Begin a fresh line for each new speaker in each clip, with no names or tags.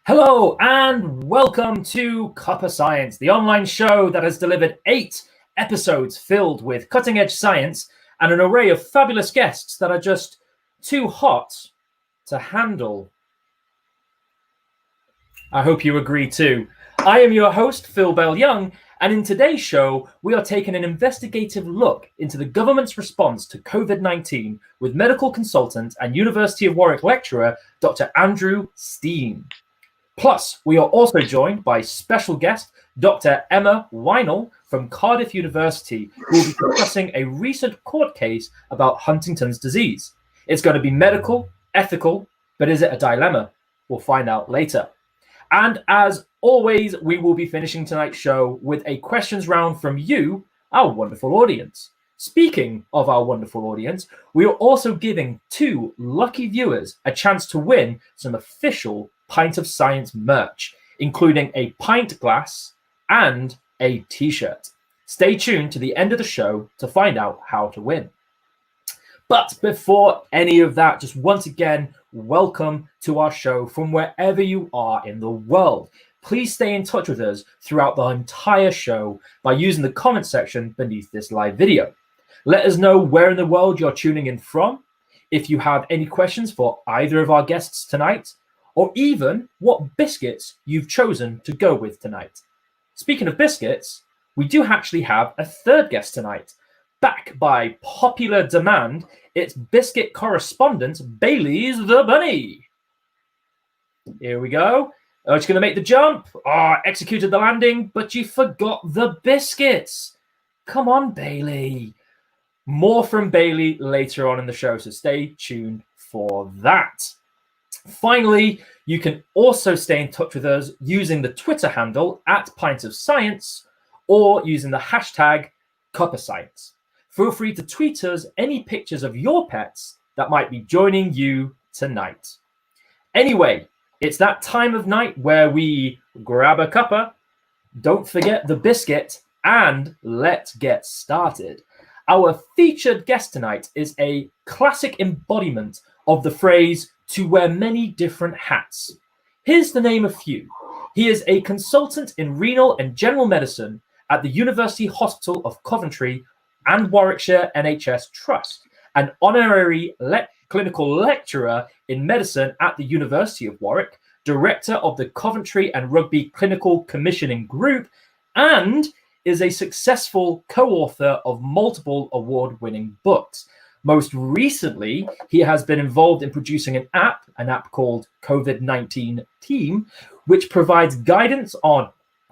Hello and welcome to Cuppa Science, the online show that has delivered 8 episodes filled with cutting-edge science and an array of fabulous guests that are just too hot to handle. I hope you agree too. I am your host, Phil Bell-Young, and in today's show, we are taking an investigative look into the government's response to COVID-19 with medical consultant and University of Warwick lecturer, Dr Andrew Stein. Plus, we are also joined by special guest, Dr Emma Yhnell from Cardiff University, who will be discussing a recent court case about Huntington's disease. It's going to be medical, ethical, but is it a dilemma? We'll find out later. And as always, we will be finishing tonight's show with a questions round from you, our wonderful audience. Speaking of our wonderful audience, we are also giving 2 lucky viewers a chance to win some official Pint of Science merch, including a pint glass and a t-shirt. Stay tuned to the end of the show to find out how to win. But before any of that, just once again, welcome to our show from wherever you are in the world. Please stay in touch with us throughout the entire show by using the comment section beneath this live video. Let us know where in the world you're tuning in from, if you have any questions for either of our guests tonight, or even what biscuits you've chosen to go with tonight. Speaking of biscuits, we do actually have a third guest tonight. Back by popular demand, it's biscuit correspondent Bailey's the Bunny. Here we go. Oh, it's going to make the jump. Executed the landing, but you forgot the biscuits. Come on, Bailey. More from Bailey later on in the show, so stay tuned for that. Finally, you can also stay in touch with us using the Twitter handle @Pint of Science or using the hashtag Cuppa Science. Feel free to tweet us any pictures of your pets that might be joining you tonight. Anyway, it's that time of night where we grab a cuppa, don't forget the biscuit, and let's get started. Our featured guest tonight is a classic embodiment of the phrase to wear many different hats. Here's the name of few. He is a consultant in renal and general medicine at the University Hospital of Coventry and Warwickshire NHS Trust, an honorary clinical lecturer in medicine at the University of Warwick, director of the Coventry and Rugby Clinical Commissioning Group, and is a successful co-author of multiple award-winning books. Most recently, he has been involved in producing an app called COVID-19 Team, which provides guidance on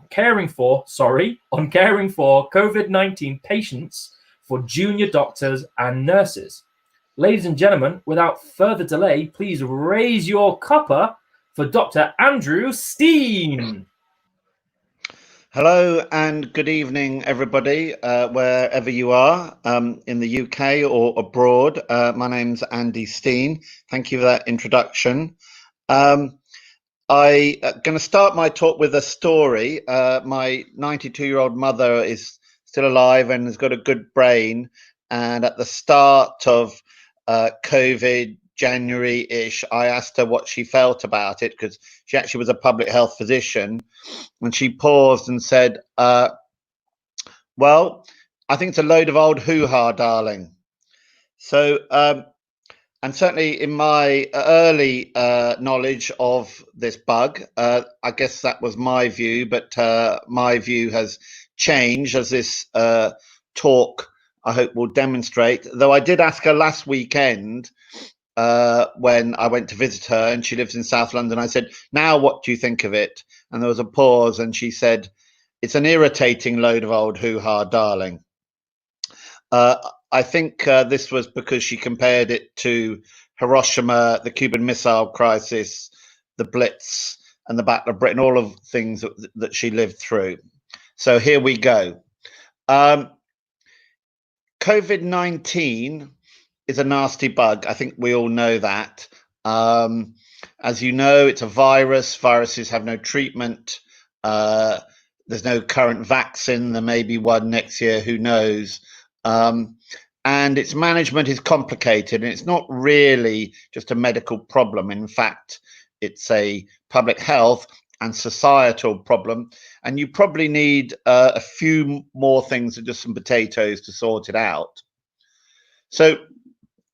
caring for COVID-19 patients for junior doctors and nurses. Ladies and gentlemen, without further delay, please raise your cuppa for Dr. Andrew Stein.
Hello and good evening, everybody, wherever you are, in the UK or abroad. My name's Andy Stein. Thank you for that introduction. I'm going to start my talk with a story. My 92-year-old mother is still alive and has got a good brain. And at the start of COVID, January-ish, I asked her what she felt about it because she actually was a public health physician, and she paused and said, well, I think it's a load of old hoo-ha, darling. So, and certainly in my early knowledge of this bug, I guess that was my view, but my view has changed as this talk, I hope, will demonstrate. Though I did ask her last weekend, when I went to visit her, and she lives in South London, I said, now what do you think of it? And there was a pause, and she said, it's an irritating load of old hoo-ha, darling. I think this was because she compared it to Hiroshima, the Cuban Missile Crisis, the Blitz, and the Battle of Britain, all of things that she lived through. So here we go. COVID-19 is a nasty bug. I think we all know that. As you know, it's a virus. Viruses have no treatment. There's no current vaccine. There may be one next year, who knows? And its management is complicated, and it's not really just a medical problem. In fact, it's a public health and societal problem, and you probably need a few more things than just some potatoes to sort it out. So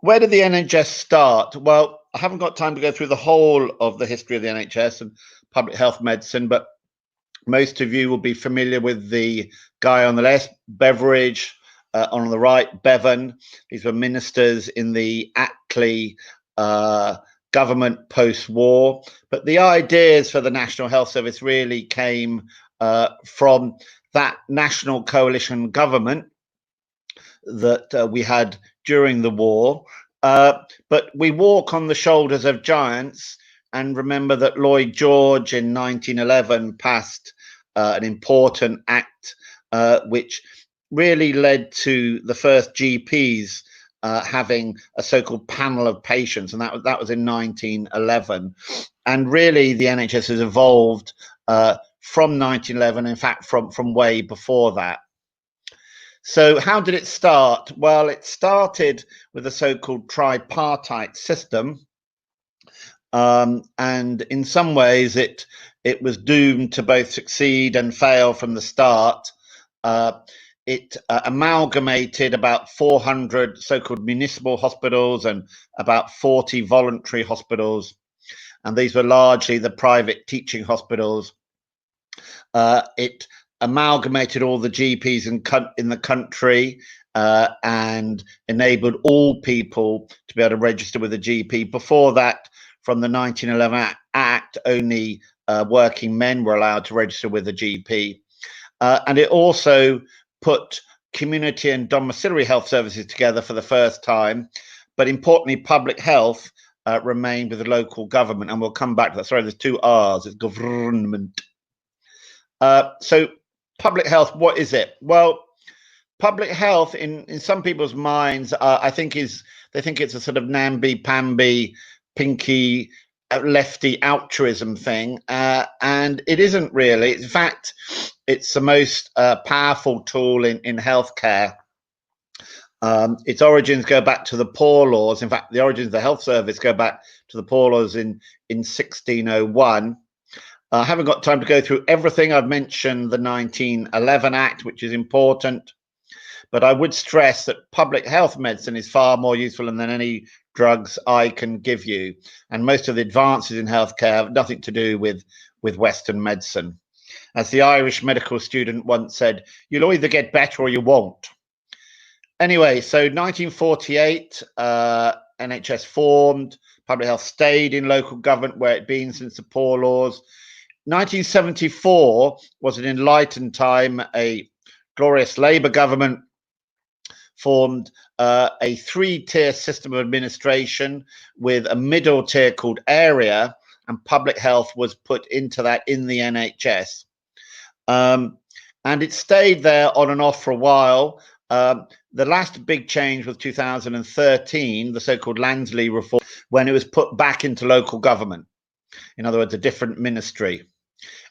where did the NHS start? Well, I haven't got time to go through the whole of the history of the NHS and public health medicine, but most of you will be familiar with the guy on the left, Beveridge, on the right, Bevan. These were ministers in the Attlee government post-war. But the ideas for the National Health Service really came from that national coalition government that we had during the war. But we walk on the shoulders of giants, and remember that Lloyd George in 1911 passed an important act which really led to the first GPs having a so-called panel of patients, and that was in 1911. And really, the NHS has evolved from 1911, in fact, from way before that. So how did it start? Well, it started with a so-called tripartite system, and in some ways it was doomed to both succeed and fail from the start. It amalgamated about 400 so-called municipal hospitals and about 40 voluntary hospitals, and these were largely the private teaching hospitals. It amalgamated all the GPs in the country and enabled all people to be able to register with a GP. Before that, from the 1911 Act, only working men were allowed to register with a GP. And it also put community and domiciliary health services together for the first time. But importantly, public health remained with the local government. And we'll come back to that. Sorry, there's two R's. It's government. So public health, what is it? Well, public health in some people's minds, I think they think it's a sort of namby-pamby, pinky, lefty altruism thing, and it isn't really. In fact, it's the most powerful tool in healthcare. Its origins go back to the Poor Laws. In fact, the origins of the health service go back to the Poor Laws in 1601. I haven't got time to go through everything. I've mentioned the 1911 Act, which is important, but I would stress that public health medicine is far more useful than any drugs I can give you. And most of the advances in healthcare have nothing to do with Western medicine. As the Irish medical student once said, you'll either get better or you won't. Anyway, so 1948, NHS formed, public health stayed in local government where it'd been since the Poor Laws. 1974 was an enlightened time. A glorious Labour government formed a three-tier system of administration with a middle tier called area, and public health was put into that in the NHS. And it stayed there on and off for a while. The last big change was 2013, the so-called Lansley reform, when it was put back into local government. In other words, a different ministry.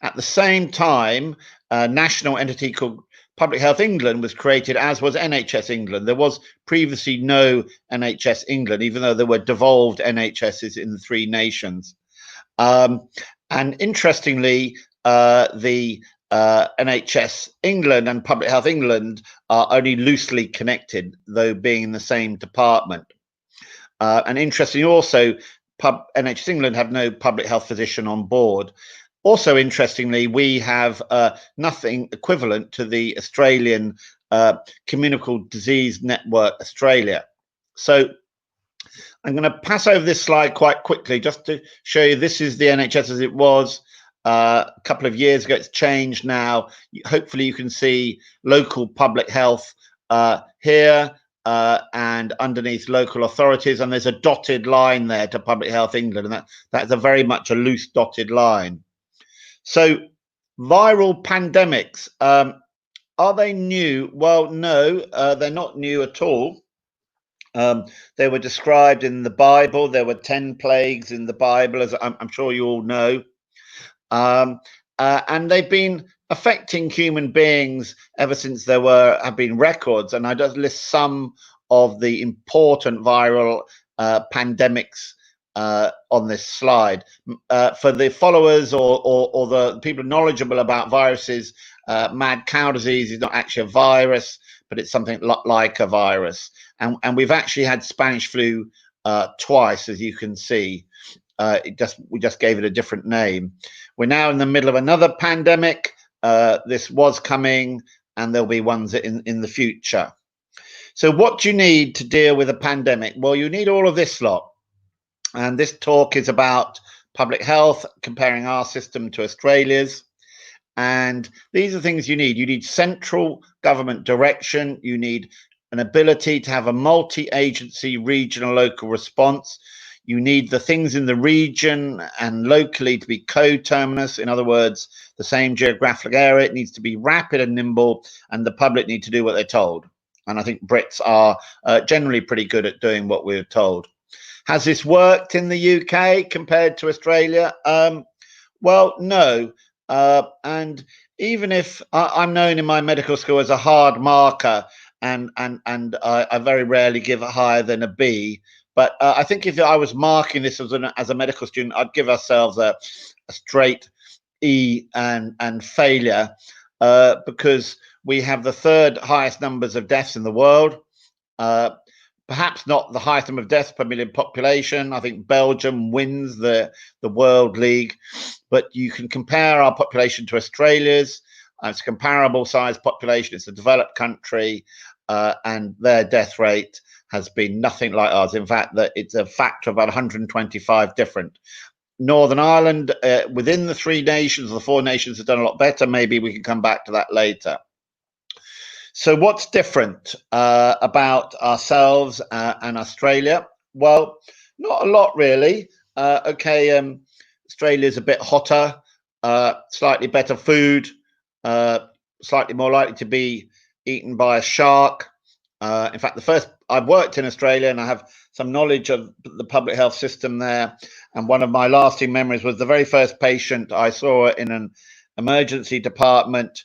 At the same time, a national entity called Public Health England was created, as was NHS England. There was previously no NHS England, even though there were devolved NHSs in the three nations. And interestingly, the NHS England and Public Health England are only loosely connected, though being in the same department. And interestingly also, NHS England have no public health physician on board. Also interestingly, we have nothing equivalent to the Australian Communicable Disease Network Australia. So I'm going to pass over this slide quite quickly just to show you this is the NHS as it was a couple of years ago. It's changed now. Hopefully you can see local public health here and underneath local authorities, and there's a dotted line there to Public Health England, and that's a very much a loose dotted line. So viral pandemics. Are they new? Well, no, they're not new at all. They were described in the Bible. There were 10 plagues in the Bible, as I'm sure you all know. And they've been affecting human beings ever since there have been records. And I just list some of the important viral pandemics on this slide. For the followers or the people knowledgeable about viruses, mad cow disease is not actually a virus, but it's something like a virus. And we've actually had Spanish flu twice, as you can see. We just gave it a different name. We're now in the middle of another pandemic. This was coming, and there'll be ones in the future. So what do you need to deal with a pandemic? Well, you need all of this lot. And this talk is about public health, comparing our system to Australia's. And these are things you need. You need central government direction. You need an ability to have a multi-agency regional local response. You need the things in the region and locally to be coterminous. In other words, the same geographic area. It needs to be rapid and nimble, and the public need to do what they're told. And I think Brits are generally pretty good at doing what we're told. Has this worked in the UK compared to Australia? Well, no. And even if I'm known in my medical school as a hard marker, and I very rarely give it higher than a B. But I think if I was marking this as a medical student, I'd give ourselves a straight E and failure, because we have the third highest numbers of deaths in the world. Perhaps not the highest number of deaths per million population. I think Belgium wins the World League, but you can compare our population to Australia's. It's a comparable size population. It's a developed country, and their death rate has been nothing like ours. In fact, that it's a factor of about 125 different. Northern Ireland, within the three nations, the four nations, have done a lot better. Maybe we can come back to that later. So what's different about ourselves and Australia? Well, not a lot really. Australia's a bit hotter, slightly better food, slightly more likely to be eaten by a shark. In fact, I've worked in Australia and I have some knowledge of the public health system there. And one of my lasting memories was the very first patient I saw in an emergency department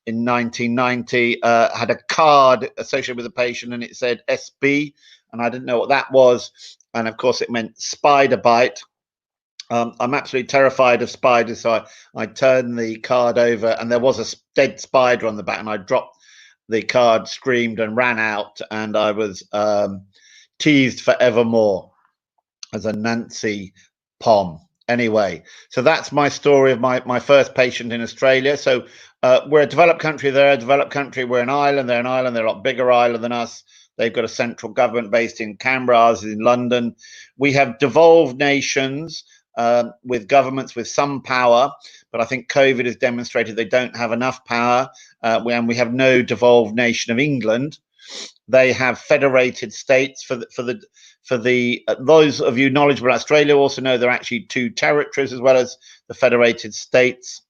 in 1990 had a card associated with the patient and it said SB, and I didn't know what that was. And of course, it meant spider bite. I'm absolutely terrified of spiders, so I turned the card over and there was a dead spider on the back, and I dropped the card, screamed and ran out, and I was teased forevermore as a Nancy Pom. Anyway, so that's my story of my first patient in Australia. So we're a developed country, they're a developed country, we're an island, they're an island, they're a lot bigger island than us. They've got a central government based in Canberra, ours is in London. We have devolved nations with governments with some power, but I think COVID has demonstrated they don't have enough power. And we have no devolved nation of England. They have federated states. For those of you knowledgeable about Australia also know there are actually two territories as well as the federated states.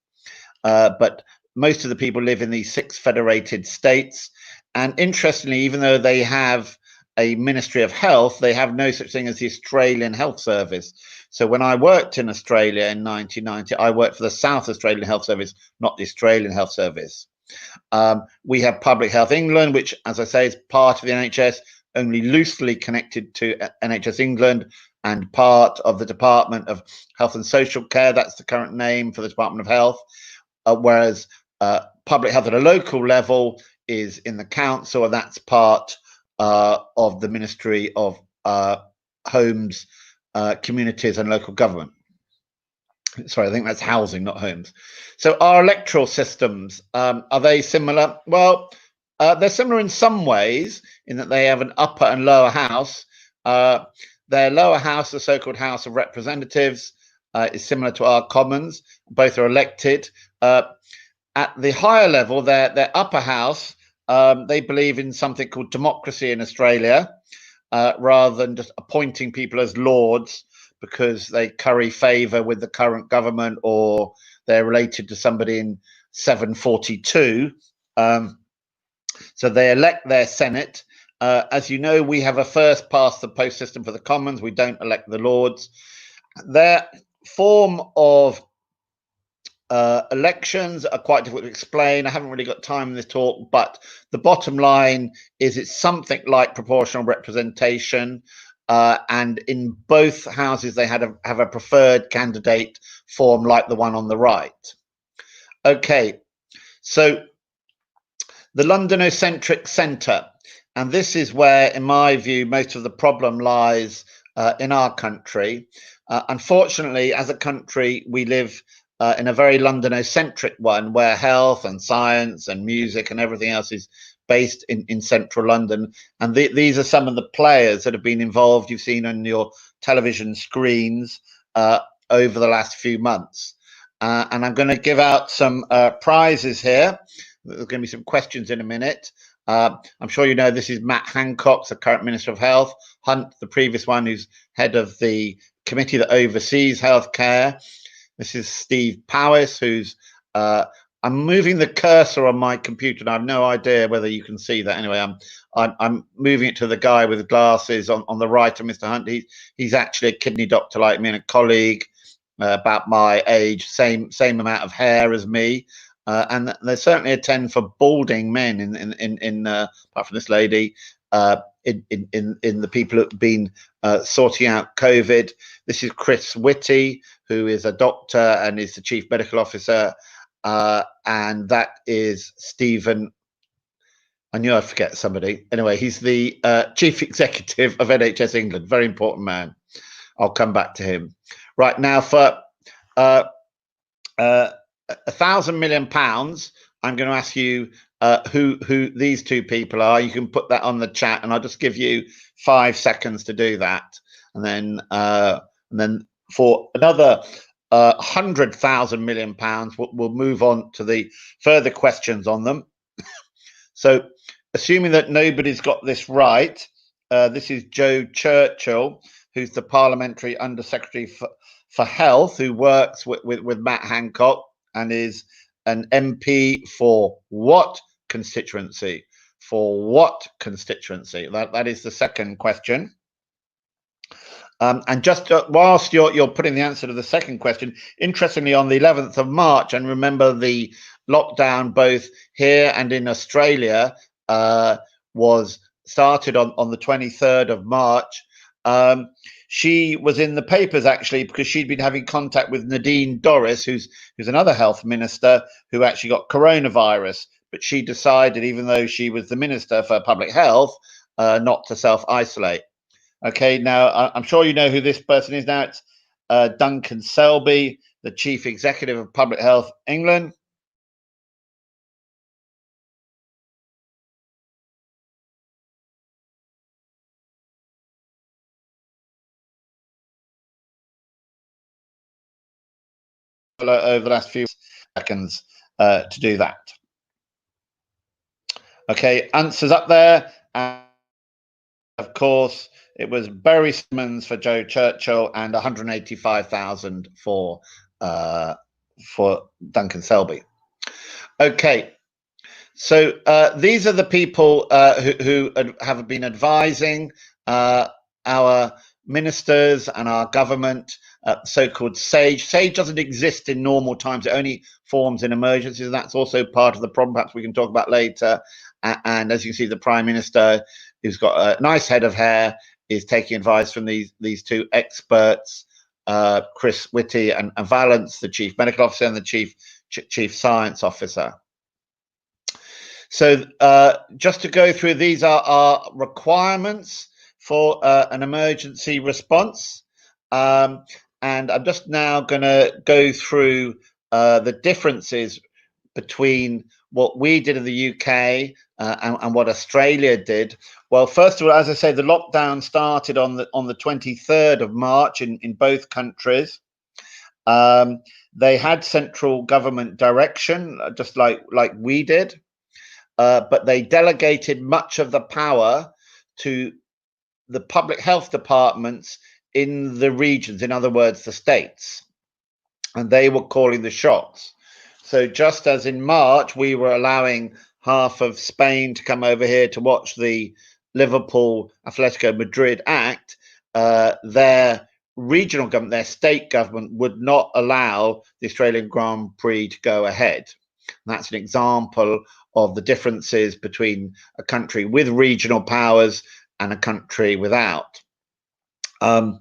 But most of the people live in these 6 federated states. And interestingly, even though they have a Ministry of Health, they have no such thing as the Australian Health Service. So when I worked in Australia in 1990, I worked for the South Australian Health Service, not the Australian Health Service. We have Public Health England, which, as I say, is part of the NHS, only loosely connected to NHS England and part of the Department of Health and Social Care. That's the current name for the Department of Health. Whereas public health at a local level is in the council, and that's part of the Ministry of Homes, Communities and Local Government. Sorry, I think that's housing, not homes. So our electoral systems, are they similar? Well, they're similar in some ways in that they have an upper and lower house. Their lower house, the so-called House of Representatives, is similar to our Commons. Both are elected. At the higher level, their upper house, they believe in something called democracy in Australia, rather than just appointing people as lords because they curry favour with the current government or they're related to somebody in 742. So they elect their Senate. As you know, we have a first past the post system for the Commons. We don't elect the Lords. Their form of elections are quite difficult to explain. I haven't really got time in this talk, but the bottom line is it's something like proportional representation. And in both houses, they have a preferred candidate form like the one on the right. Okay, so the Londono-Centric Centre. And this is where, in my view, most of the problem lies in our country. Unfortunately, as a country, we live in a very Londono-centric one, where health and science and music and everything else is based in central London. And these are some of the players that have been involved, you've seen on your television screens over the last few months. And I'm going to give out some prizes here. There's going to be some questions in a minute. I'm sure you know this is Matt Hancock, the current Minister of Health, Hunt, the previous one, who's head of the committee that oversees healthcare. This is Steve Powis, who's I'm moving the cursor on my computer, and I have no idea whether you can see that. Anyway, I'm moving it to the guy with the glasses on the right of Mr. Hunt. He's actually a kidney doctor like me and a colleague, about my age, same amount of hair as me. And there's certainly a 10 for balding men in apart from this lady, in the people that have been sorting out COVID. This is Chris Whitty, who is a doctor and is the chief medical officer, and that is Stephen. I knew I'd forget somebody. Anyway, he's the chief executive of NHS England. Very important man. I'll come back to him. Right now, for £1,000 million, I'm going to ask you who these two people are. You can put that on the chat, and I'll just give you 5 seconds to do that, and then for another £100,000 million, we'll move on to the further questions on them. So, assuming that nobody's got this right, this is Joe Churchill, who's the Parliamentary Undersecretary for Health, who works with Matt Hancock and is an MP for what constituency? For what constituency? That is the second question. And just whilst you're putting the answer to the second question, interestingly, on the 11th of March, and remember the lockdown both here and in Australia was started on the 23rd of March. She was in the papers actually because she'd been having contact with Nadine Dorries, who's another health minister who actually got coronavirus, but she decided, even though she was the Minister for Public Health, not to self-isolate. Okay, now I'm sure you know who this person is now. It's Duncan Selby, the Chief Executive of Public Health England. Over the last few seconds to do that. Okay, answers up there. And of course, it was Barry Simmons for Joe Churchill and 185,000 for Duncan Selby. Okay, so these are the people who have been advising our ministers and our government, so-called SAGE. SAGE doesn't exist in normal times. It only forms in emergencies. That's also part of the problem. Perhaps we can talk about later. And as you can see, the Prime Minister, who's got a nice head of hair, is taking advice from these two experts, Chris Whitty and Valence, the Chief Medical Officer and the Chief Science Officer. So just to go through, these are our requirements for an emergency response. And I'm just now going to go through the differences between what we did in the UK and what Australia did. Well, first of all, as I say, the lockdown started on the 23rd of March in both countries. They had central government direction, just like we did, but they delegated much of the power to the public health departments in the regions, in other words, the states, and they were calling the shots. So just as in March, we were allowing half of Spain to come over here to watch the Liverpool Atletico Madrid act, their regional government, their state government, would not allow the Australian Grand Prix to go ahead. And that's an example of the differences between a country with regional powers and a country without. And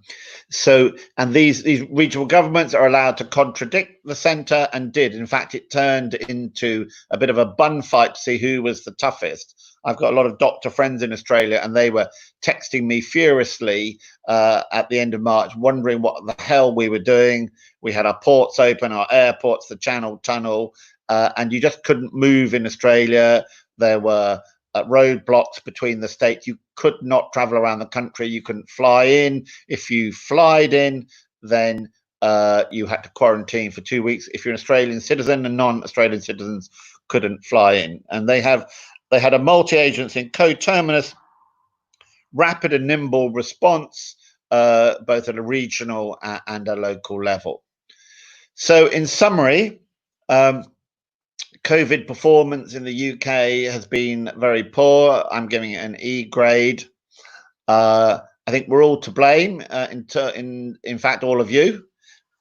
these regional governments are allowed to contradict the centre, and did. In fact, it turned into a bit of a bun fight to see who was the toughest. I've got a lot of doctor friends in Australia, and they were texting me furiously at the end of March, wondering what the hell we were doing. We had our ports open, our airports, the Channel Tunnel, and you just couldn't move in Australia. There were roadblocks between the states. You could not travel around the country. You couldn't fly in. If you flied in, then you had to quarantine for 2 weeks. If you're an Australian citizen, and non-Australian citizens couldn't fly in. And they had a multi-agency and coterminous rapid and nimble response, both at a regional and a local level. So in summary, COVID performance in the UK has been very poor. I'm giving it an E grade. I think we're all to blame, in fact, all of you,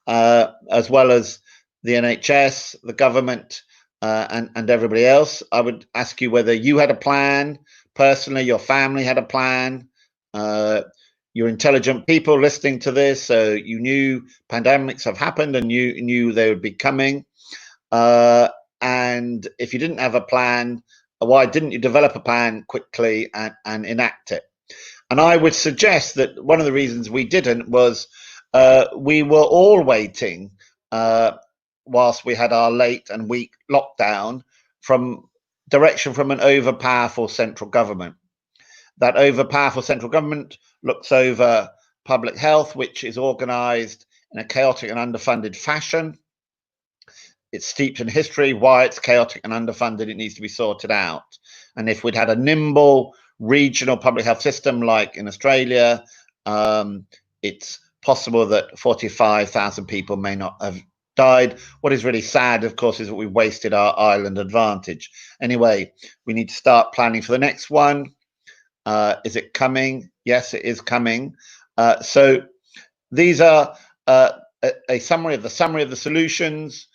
as well as the NHS, the government, and everybody else. I would ask you whether you had a plan personally, your family had a plan. You're intelligent people listening to this, so you knew pandemics have happened and you knew they would be coming. And if you didn't have a plan, why didn't you develop a plan quickly and enact it? And I would suggest that one of the reasons we didn't was we were all waiting whilst we had our late and weak lockdown from direction from an overpowerful central government. That overpowerful central government looks over public health, which is organised in a chaotic and underfunded fashion. It's steeped in history. Why it's chaotic and underfunded, it needs to be sorted out. And if we'd had a nimble regional public health system like in Australia, it's possible that 45,000 people may not have died. What is really sad, of course, is that we've wasted our island advantage. Anyway, we need to start planning for the next one. Is it coming? Yes, it is coming. So these are a summary of the solutions.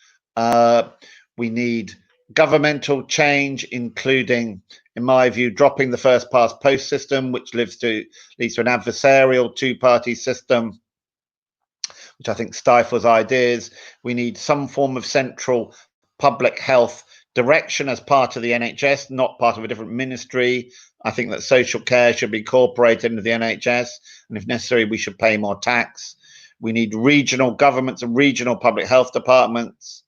We need governmental change, including, in my view, dropping the first past post system, which leads to an adversarial two-party system, which I think stifles ideas. We need some form of central public health direction as part of the NHS, not part of a different ministry. I think that social care should be incorporated into the NHS, and if necessary, we should pay more tax. We need regional governments and regional public health departments.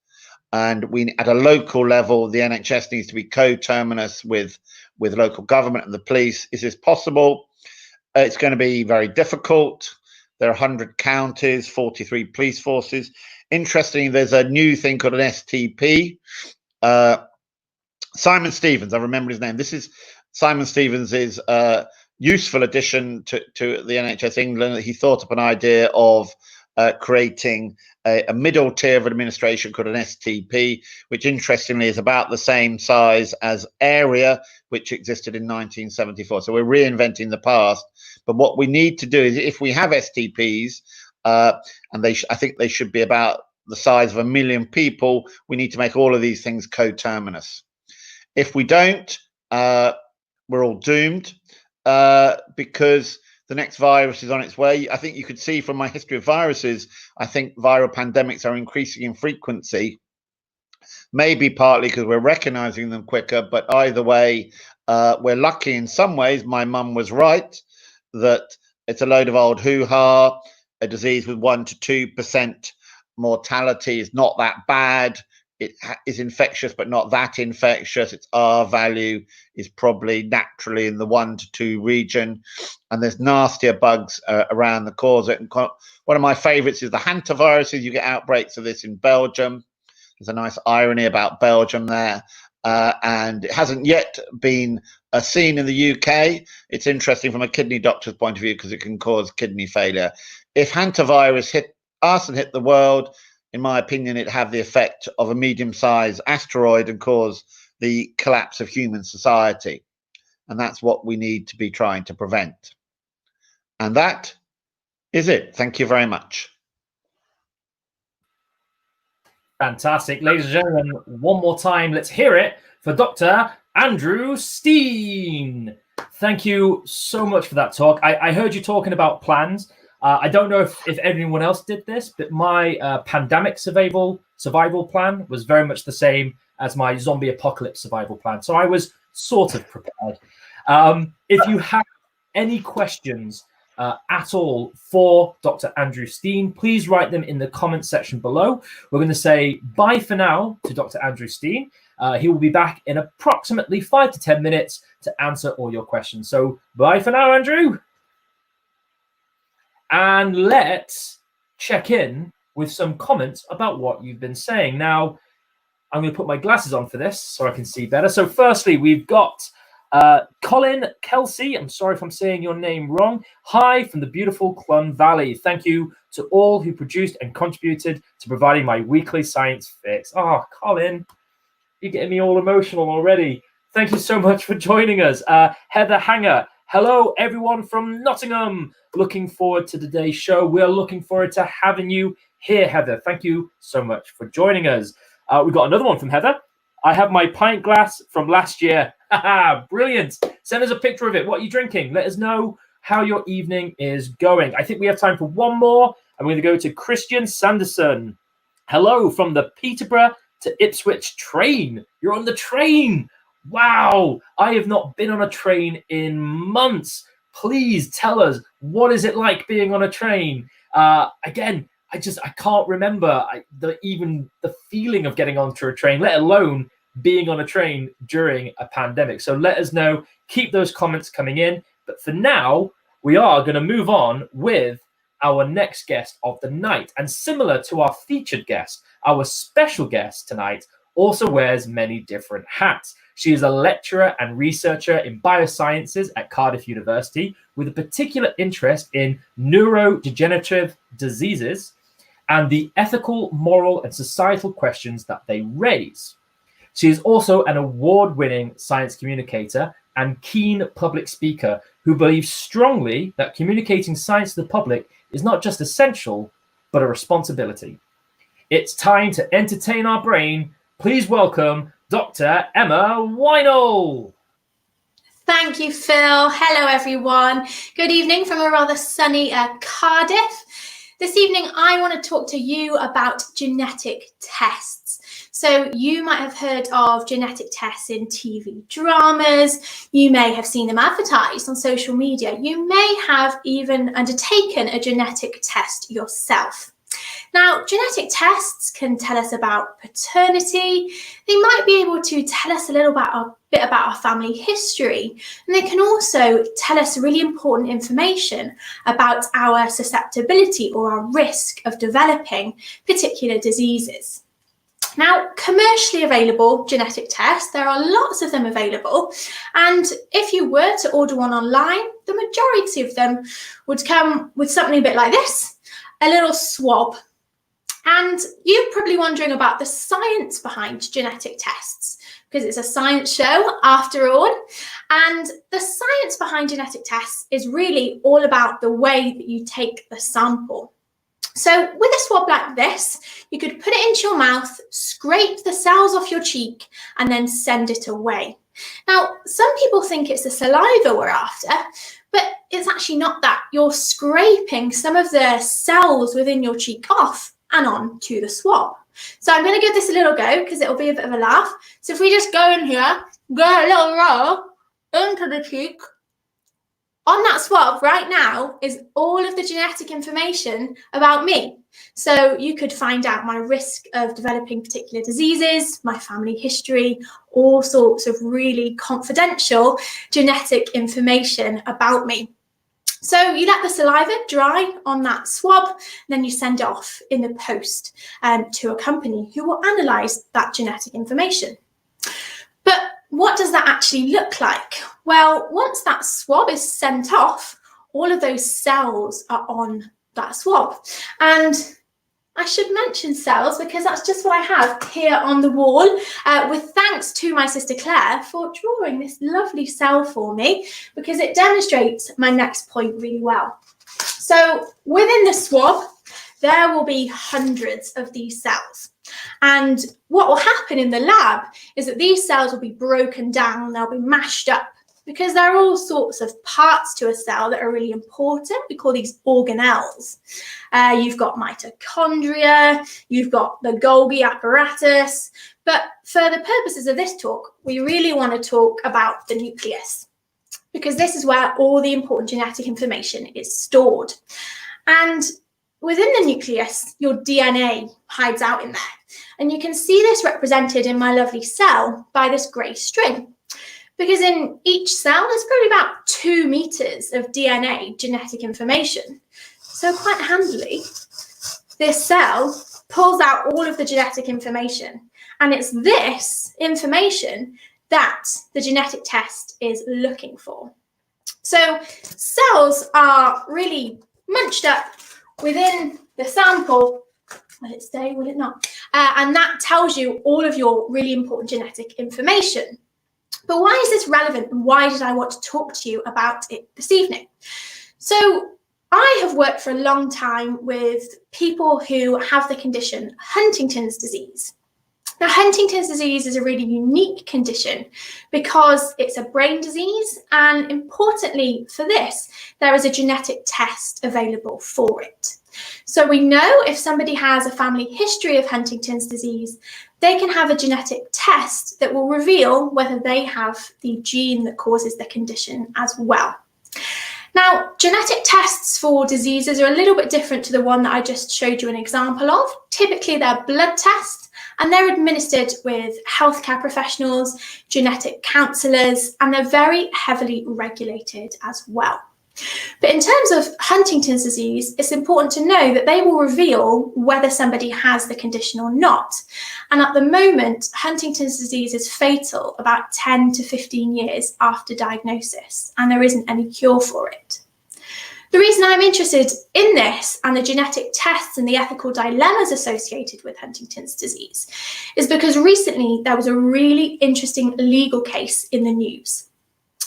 And at a local level, the NHS needs to be coterminous with local government and the police. Is this possible? It's going to be very difficult. There are 100 counties, 43 police forces. Interestingly, there's a new thing called an STP. Simon Stevens, I remember his name. This is Simon Stevens' useful addition to the NHS England. He thought up an idea of creating a middle tier of administration called an STP, which interestingly is about the same size as Area, which existed in 1974. So we're reinventing the past. But what we need to do is, if we have STPs, and I think they should be about the size of 1 million people, we need to make all of these things coterminous. If we don't, we're all doomed, because the next virus is on its way. I think you could see from my history of viruses, I think viral pandemics are increasing in frequency, maybe partly because we're recognizing them quicker, but either way, we're lucky in some ways. My mum was right that it's a load of old hoo-ha. A disease with 1 to 2% mortality is not that bad. It is infectious, but not that infectious. Its R value is probably naturally in the 1 to 2 region. And there's nastier bugs around the cause. One of my favorites is the hantaviruses. You get outbreaks of this in Belgium. There's a nice irony about Belgium there. And it hasn't yet been seen in the UK. It's interesting from a kidney doctor's point of view because it can cause kidney failure. If hantavirus hit us and hit the world, in my opinion, it'd have the effect of a medium-sized asteroid and cause the collapse of human society. And that's what we need to be trying to prevent. And that is it. Thank you very much.
Fantastic. Ladies and gentlemen, one more time, let's hear it for Dr. Andrew Stein. Thank you so much for that talk. I heard you talking about plans. I don't know if anyone else did this, but my pandemic survival plan was very much the same as my zombie apocalypse survival plan. So I was sort of prepared. If you have any questions at all for Dr. Andrew Stein, please write them in the comment section below. We're going to say bye for now to Dr. Andrew Stein. He will be back in approximately 5 to 10 minutes to answer all your questions. So bye for now, Andrew. And let's check in with some comments about what you've been saying. Now, I'm going to put my glasses on for this so I can see better. So firstly, we've got Colin Kelsey. I'm sorry if I'm saying your name wrong. Hi from the beautiful Clun Valley. Thank you to all who produced and contributed to providing my weekly science fix. Oh, Colin, you're getting me all emotional already. Thank you so much for joining us. Heather Hanger. Hello, everyone from Nottingham. Looking forward to today's show. We're looking forward to having you here, Heather. Thank you so much for joining us. We've got another one from Heather. I have my pint glass from last year. Brilliant. Send us a picture of it. What are you drinking? Let us know how your evening is going. I think we have time for one more. I'm going to go to Christian Sanderson. Hello from the Peterborough to Ipswich train. You're on the train. Wow. I have not been on a train in months. Please tell us, what is it like being on a train? Again, I can't remember even the feeling of getting onto a train, let alone being on a train during a pandemic. So let us know. Keep those comments coming in. But for now, we are going to move on with our next guest of the night. And similar to our featured guest, our special guest tonight also wears many different hats. She is a lecturer and researcher in biosciences at Cardiff University with a particular interest in neurodegenerative diseases and the ethical, moral, and societal questions that they raise. She is also an award-winning science communicator and keen public speaker who believes strongly that communicating science to the public is not just essential, but a responsibility. It's time to entertain our brain. Please welcome Dr. Emma Yhnell.
Thank you, Phil. Hello, everyone. Good evening from a rather sunny Cardiff. This evening, I want to talk to you about genetic tests. So you might have heard of genetic tests in TV dramas. You may have seen them advertised on social media. You may have even undertaken a genetic test yourself. Now, genetic tests can tell us about paternity. They might be able to tell us a bit about our family history. And they can also tell us really important information about our susceptibility or our risk of developing particular diseases. Now, commercially available genetic tests, there are lots of them available. And if you were to order one online, the majority of them would come with something a bit like this, a little swab. And you're probably wondering about the science behind genetic tests, because it's a science show after all. And the science behind genetic tests is really all about the way that you take the sample. So with a swab like this, you could put it into your mouth, scrape the cells off your cheek, and then send it away. Now, some people think it's the saliva we're after, but it's actually not that. You're scraping some of the cells within your cheek off and on to the swab. So I'm going to give this a little go because it'll be a bit of a laugh. So if we just go in here, go a little roll into the cheek. On that swab right now is all of the genetic information about me. So you could find out my risk of developing particular diseases, my family history, all sorts of really confidential genetic information about me. So you let the saliva dry on that swab, then you send it off in the post to a company who will analyse that genetic information. But what does that actually look like? Well, once that swab is sent off, all of those cells are on that swab. And I should mention cells because that's just what I have here on the wall, with thanks to my sister Claire for drawing this lovely cell for me, because it demonstrates my next point really well. So within the swab, there will be hundreds of these cells. And what will happen in the lab is that these cells will be broken down, they'll be mashed up, because there are all sorts of parts to a cell that are really important. We call these organelles. You've got mitochondria, you've got the Golgi apparatus, but for the purposes of this talk, we really want to talk about the nucleus, because this is where all the important genetic information is stored. And within the nucleus, your DNA hides out in there. And you can see this represented in my lovely cell by this grey string. Because in each cell, there's probably about 2 meters of DNA genetic information. So quite handily, this cell pulls out all of the genetic information. And it's this information that the genetic test is looking for. So cells are really munched up within the sample. Will it stay? Will it not? And that tells you all of your really important genetic information. But why is this relevant, and why did I want to talk to you about it this evening? So I have worked for a long time with people who have the condition Huntington's disease. Now, Huntington's disease is a really unique condition because it's a brain disease, and importantly for this, there is a genetic test available for it. So we know if somebody has a family history of Huntington's disease, they can have a genetic test that will reveal whether they have the gene that causes the condition as well. Now, genetic tests for diseases are a little bit different to the one that I just showed you an example of. Typically, they're blood tests, and they're administered with healthcare professionals, genetic counsellors, and they're very heavily regulated as well. But in terms of Huntington's disease, it's important to know that they will reveal whether somebody has the condition or not. And at the moment, Huntington's disease is fatal about 10 to 15 years after diagnosis, and there isn't any cure for it. The reason I'm interested in this and the genetic tests and the ethical dilemmas associated with Huntington's disease is because recently there was a really interesting legal case in the news.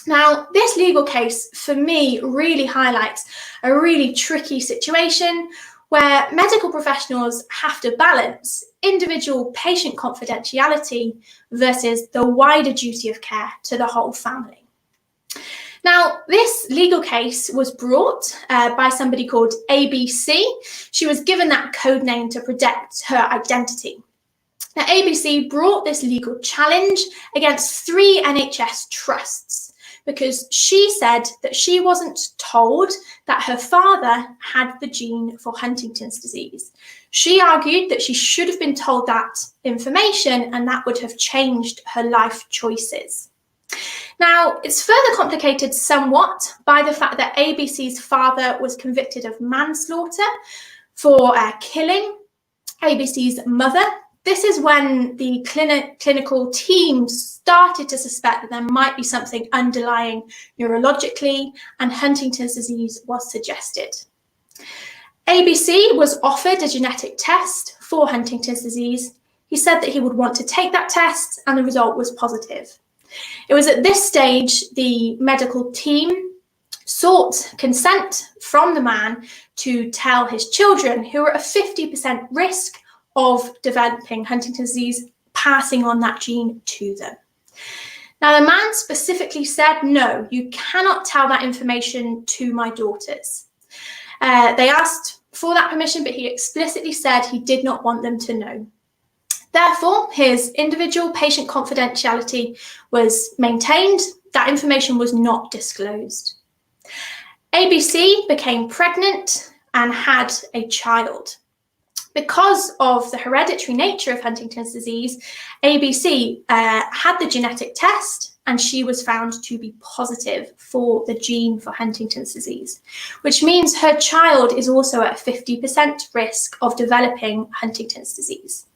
Now, this legal case, for me, really highlights a really tricky situation where medical professionals have to balance individual patient confidentiality versus the wider duty of care to the whole family. Now, this legal case was brought by somebody called ABC. She was given that code name to protect her identity. Now, ABC brought this legal challenge against 3 NHS trusts, because she said that she wasn't told that her father had the gene for Huntington's disease. She argued that she should have been told that information, and that would have changed her life choices. Now, it's further complicated somewhat by the fact that ABC's father was convicted of manslaughter for killing ABC's mother. This is when the clinical team started to suspect that there might be something underlying neurologically, and Huntington's disease was suggested. ABC was offered a genetic test for Huntington's disease. He said that he would want to take that test, and the result was positive. It was at this stage the medical team sought consent from the man to tell his children, who were at a 50% risk of developing Huntington's disease, passing on that gene to them. Now, the man specifically said, no, you cannot tell that information to my daughters. They asked for that permission, but he explicitly said he did not want them to know. Therefore, his individual patient confidentiality was maintained. That information was not disclosed. ABC became pregnant and had a child. Because of the hereditary nature of Huntington's disease, ABC had the genetic test, and she was found to be positive for the gene for Huntington's disease, which means her child is also at a 50% risk of developing Huntington's disease.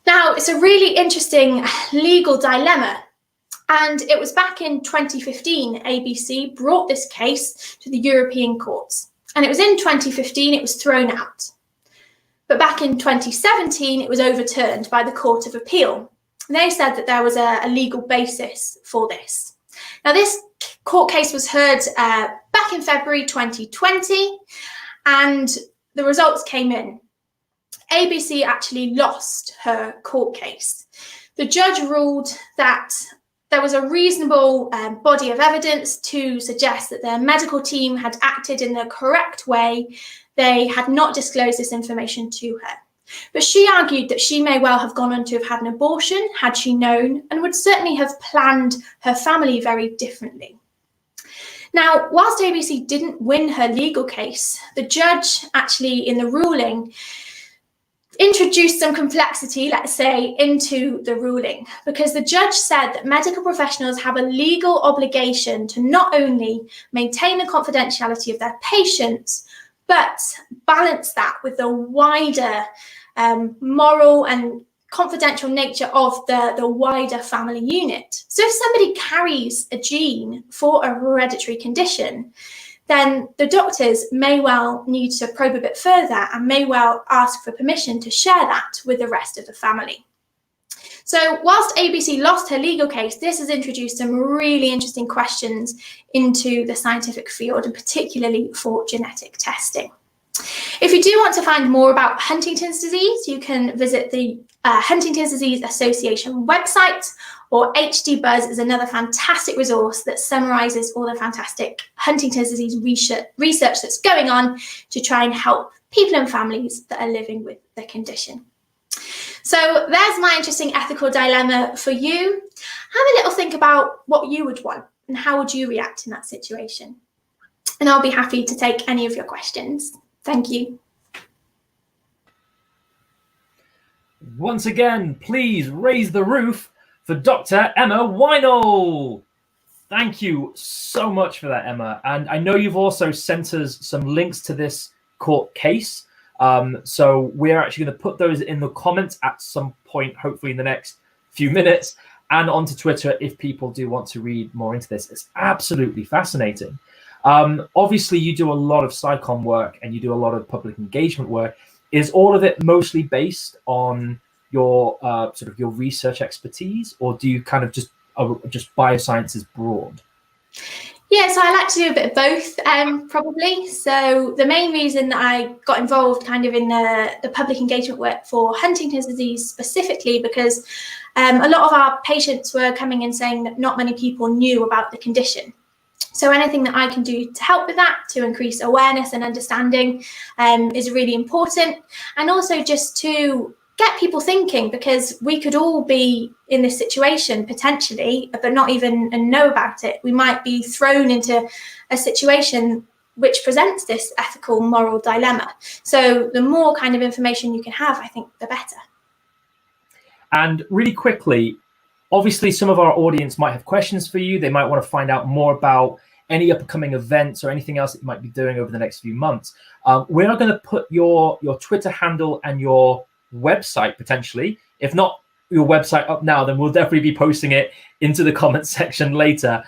Now, it's a really interesting legal dilemma, and it was back in 2015 ABC brought this case to the European courts, and it was in 2015 it was thrown out. But back in 2017, it was overturned by the Court of Appeal. And they said that there was a legal basis for this. Now, this court case was heard back in February 2020, and the results came in. ABC actually lost her court case. The judge ruled that there was a reasonable body of evidence to suggest that their medical team had acted in the correct way. They had not disclosed this information to her. But she argued that she may well have gone on to have had an abortion had she known, and would certainly have planned her family very differently. Now, whilst ABC didn't win her legal case, the judge actually in the ruling introduced some complexity, let's say, into the ruling, because the judge said that medical professionals have a legal obligation to not only maintain the confidentiality of their patients, but balance that with the wider moral and confidential nature of the wider family unit. So if somebody carries a gene for a hereditary condition, then the doctors may well need to probe a bit further and may well ask for permission to share that with the rest of the family. So whilst ABC lost her legal case, this has introduced some really interesting questions into the scientific field, and particularly for genetic testing. If you do want to find more about Huntington's disease, you can visit the Huntington's Disease Association website, or HD Buzz is another fantastic resource that summarises all the fantastic Huntington's disease research that's going on to try and help people and families that are living with the condition. So there's my interesting ethical dilemma for you. Have a little think about what you would want and how would you react in that situation. And I'll be happy to take any of your questions. Thank you.
Once again, please raise the roof for Dr. Emma Yhnell. Thank you so much for that, Emma. And I know you've also sent us some links to this court case. So we're actually going to put those in the comments at some point, hopefully in the next few minutes, and onto Twitter if people do want to read more into this. It's absolutely fascinating. Obviously, you do a lot of SciComm work and you do a lot of public engagement work. Is all of it mostly based on your sort of your research expertise, or do you kind of just bioscience is broad?
Yeah, so I like to do a bit of both, probably. So the main reason that I got involved kind of in the public engagement work for Huntington's disease specifically, because a lot of our patients were coming in saying that not many people knew about the condition. So anything that I can do to help with that, to increase awareness and understanding, is really important. And also just to get people thinking, because we could all be in this situation potentially, but not even know about it. We might be thrown into a situation which presents this ethical, moral dilemma. So the more kind of information you can have, I think the better.
And really quickly, obviously some of our audience might have questions for you. They might want to find out more about any upcoming events or anything else that you might be doing over the next few months. We're not going to put your Twitter handle and your website potentially, if not your website up now, then we'll definitely be posting it into the comments section later.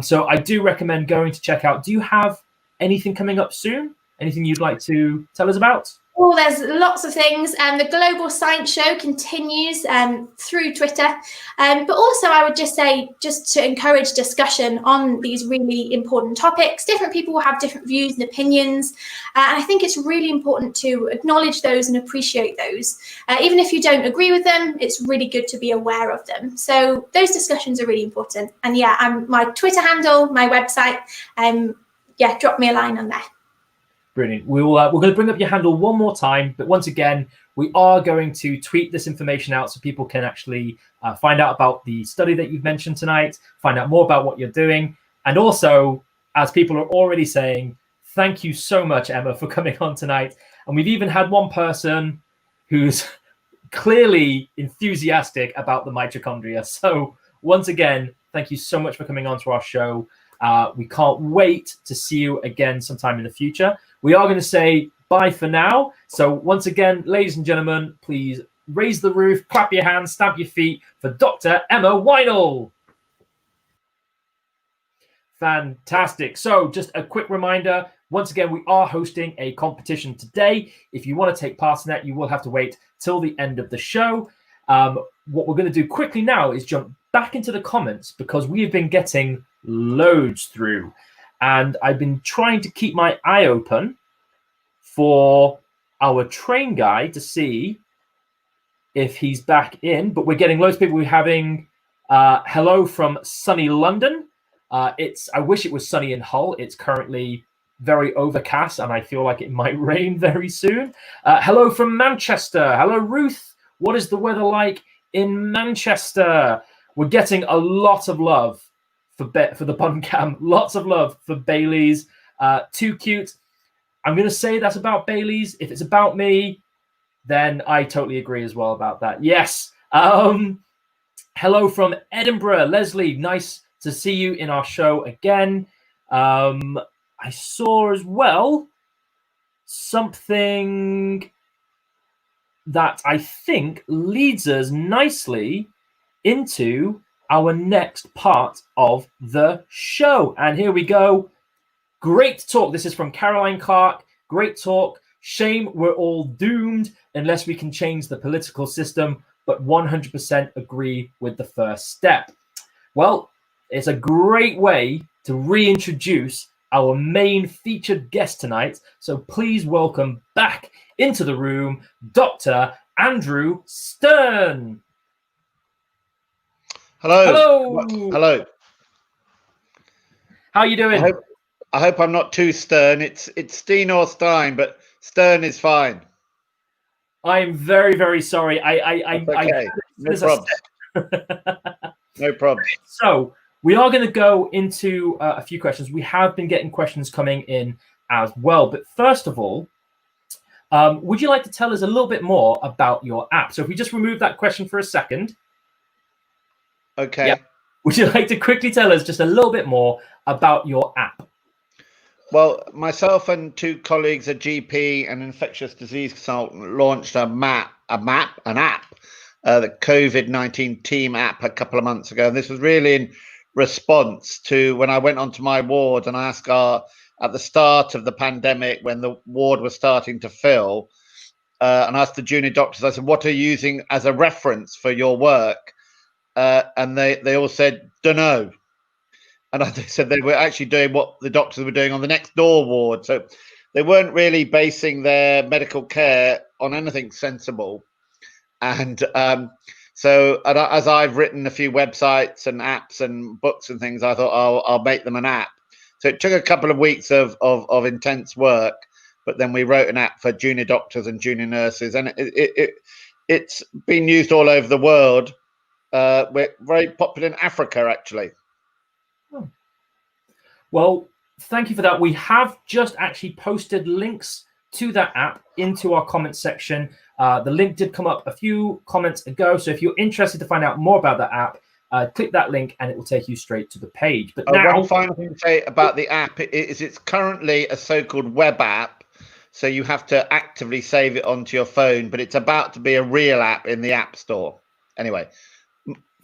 So I do recommend going to check out. Do you have anything coming up soon? Anything you'd like to tell us about?
Oh, there's lots of things. The Global Science Show continues through Twitter. But also I would just say, just to encourage discussion on these really important topics. Different people will have different views and opinions. And I think it's really important to acknowledge those and appreciate those. Even if you don't agree with them, it's really good to be aware of them. So those discussions are really important. And yeah, my Twitter handle, my website, drop me a line on there.
Brilliant. We're going to bring up your handle one more time, but once again, we are going to tweet this information out so people can actually find out about the study that you've mentioned tonight, find out more about what you're doing, and also, as people are already saying, thank you so much, Emma, for coming on tonight. And we've even had one person who's clearly enthusiastic about the mitochondria. So once again, thank you so much for coming on to our show. We can't wait to see you again sometime in the future. We are going to say bye for now. So once again, ladies and gentlemen, please raise the roof, clap your hands, stamp your feet for Dr. Emma Yhnell. Fantastic. So just a quick reminder, Once again, we are hosting a competition today. If you want to take part in that, you will have to wait till the end of the show. What we're going to do quickly now is jump back into the comments, because we have been getting loads through. And I've been trying to keep my eye open for our train guy to see if he's back in. But we're getting loads of people. We're having hello from sunny London. I wish it was sunny in Hull. It's currently very overcast, and I feel like it might rain very soon. Hello from Manchester. Hello, Ruth. What is the weather like in Manchester? We're getting a lot of love for the bun cam. Lots of love for Bailey's. Too cute. I'm going to say that's about Bailey's. If it's about me, then I totally agree as well about that. Yes. Hello from Edinburgh. Leslie, nice to see you in our show again. I saw as well something that I think leads us nicely into our next part of the show. And here we go. Great talk. This is from Caroline Clark. Great talk. Shame we're all doomed unless we can change the political system, but 100% agree with the first step. Well, it's a great way to reintroduce our main featured guest tonight. So please welcome back into the room, Dr. Andrew Stern.
Hello.
Hello.
Hello.
How are you doing?
I hope I'm not too stern. It's Stein or Stein, but Stern is fine.
I'm very, very sorry.
Okay. No problems. No problems.
So we are going to go into a few questions. We have been getting questions coming in as well. But first of all, would you like to tell us a little bit more about your app? So if we just remove that question for a second.
Okay.
Yeah. Would you like to quickly tell us just a little bit more about your app?
Well, myself and two colleagues, a GP and infectious disease consultant, launched an app, the COVID-19 team app a couple of months ago. And this was really in response to when I went onto my ward and I asked at the start of the pandemic, when the ward was starting to fill, and asked the junior doctors, I said, what are you using as a reference for your work? And they all said, dunno. And they said they were actually doing what the doctors were doing on the next door ward. So they weren't really basing their medical care on anything sensible. And so as I've written a few websites and apps and books and things, I thought I'll make them an app. So it took a couple of weeks of intense work, but then we wrote an app for junior doctors and junior nurses. And it's been used all over the world. We're very popular in Africa, actually.
Well, thank you for that. We have just actually posted links to that app into our comment section. The link did come up a few comments ago. So if you're interested to find out more about that app, click that link and it will take you straight to the page. But now,
one final thing to say about the app is it's currently a so-called web app. So you have to actively save it onto your phone, but it's about to be a real app in the App Store. Anyway,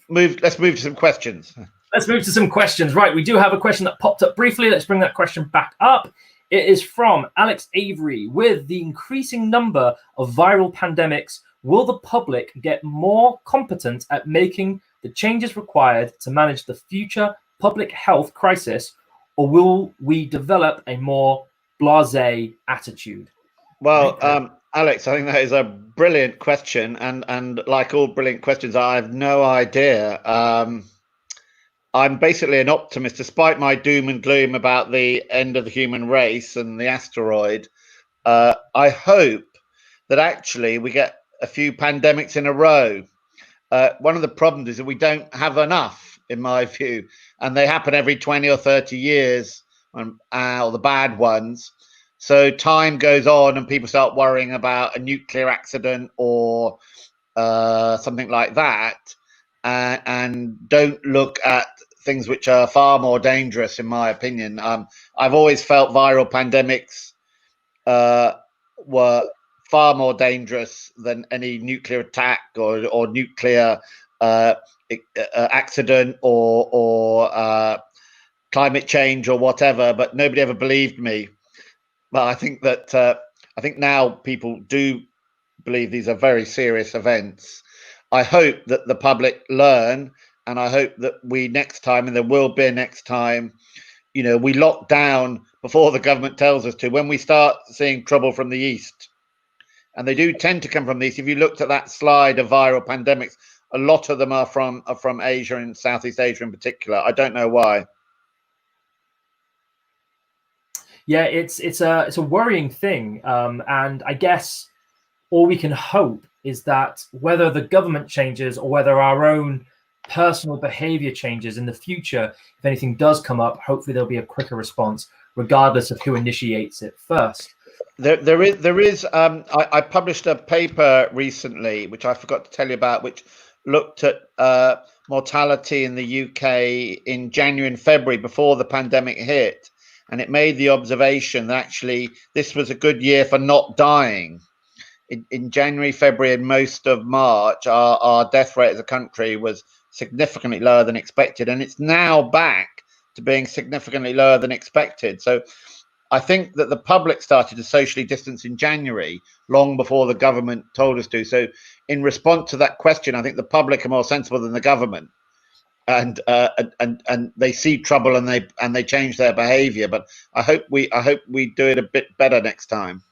let's move to some questions.
Let's move to some questions. Right, we do have a question that popped up briefly. Let's bring that question back up. It is from Alex Avery. With the increasing number of viral pandemics, will the public get more competent at making the changes required to manage the future public health crisis, or will we develop a more blasé attitude?
Well, Alex, I think that is a brilliant question. And like all brilliant questions, I have no idea. I'm basically an optimist, despite my doom and gloom about the end of the human race and the asteroid. I hope that actually we get a few pandemics in a row. One of the problems is that we don't have enough, in my view, and they happen every 20 or 30 years, or the bad ones. So time goes on and people start worrying about a nuclear accident or something like that, and don't look at things which are far more dangerous, in my opinion. I've always felt viral pandemics were far more dangerous than any nuclear attack or nuclear accident or climate change or whatever, but nobody ever believed me. But I think that I think now people do believe these are very serious events. I hope that the public learn, and I hope that we next time, and there will be a next time, we lock down before the government tells us to. When we start seeing trouble from the east, and they do tend to come from the east. If you looked at that slide of viral pandemics, a lot of them are from Asia and Southeast Asia in particular. I don't know why.
Yeah, it's a worrying thing, and I guess all we can hope is that whether the government changes or whether our own personal behavior changes in the future, if anything does come up, hopefully there'll be a quicker response, regardless of who initiates it first.
There is. I published a paper recently, which I forgot to tell you about, which looked at mortality in the UK in January and February before the pandemic hit, and it made the observation that actually this was a good year for not dying. In January, February, and most of March, our death rate as a country was significantly lower than expected, and it's now back to being significantly lower than expected. So I think that the public started to socially distance in January, long before the government told us to. So in response to that question, I think the public are more sensible than the government, and they see trouble and they change their behaviour. But I hope we do it a bit better next time.